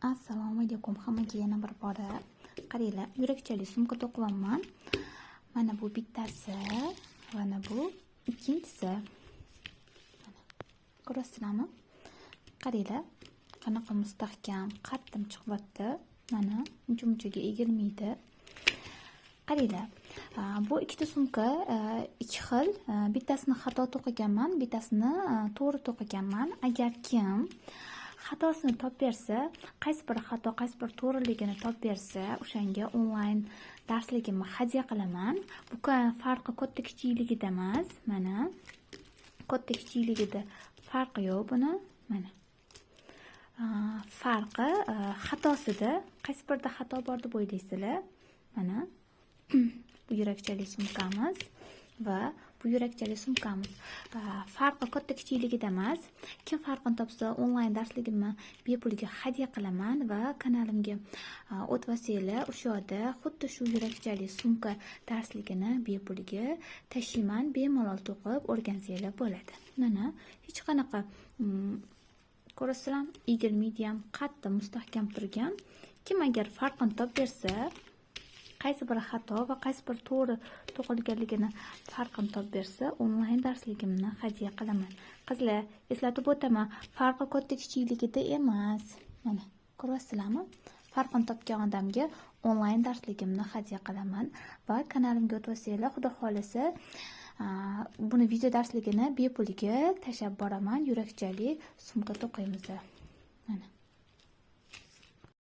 Assalomu alaykum hammaga yana bir bora. Qaranglar, yurakchali sumka to'qiyapman. Mana bu bittasi, mana bu ikkinchisi. Ko'rasizlarmi? Qaranglar, qanaqa mustahkam, qattim chiqyapti. Mana uncha-munchaga egilmaydi. Qaranglar, bu ikkita sumka ikki xil. Bittasini xato to'qiganman, bittasini to'g'ri to'qiganman. Agar kim xatosini topib bersa, qaysi bir xato, qaysi bir to'g'riligini topib bersa, o'shanga onlayn darsligimni hadya qilaman. Bu farqi katta kichikligida emas. Mana katta kichikligida farqi yo'q buni. Mana farqi xatosida. Qaysi birda xato bor deb o'ylaysizlar? Mana bu yurakchali sumkamiz va bu yurakchali sumkamiz. Farqi katta kichikligida emas. Kim farqini topsa, onlayn darsligimni bepulga hadya qilaman va kanalimga o'tmasanglar, o'sha yerda xuddi shu yurakchali sumka darsligini bepulga tashiyman, bemalol to'qib o'rgansanglar bo'ladi. Mana hech qanaqa ko'rasizlar, egilmaydi ham, qattiq mustahkam turgan. Kim agar farqini topib bersa, qaysi bir xato va qaysi bir to'g'ri to'qilganligini farqini topib bersa, onlayn darsligimni hadya qilaman. Qizlar, eslatib o'taman, farqi katta kichikligida emas. Mana ko'rasizlarmi? Farqini topgan odamga onlayn darsligimni hadya qilaman va kanalimga o'tmasanglar, xudo xolasa, buni video darsligini bepulga tashab boraman. Yurakchali sumka to'qiymiz. Mana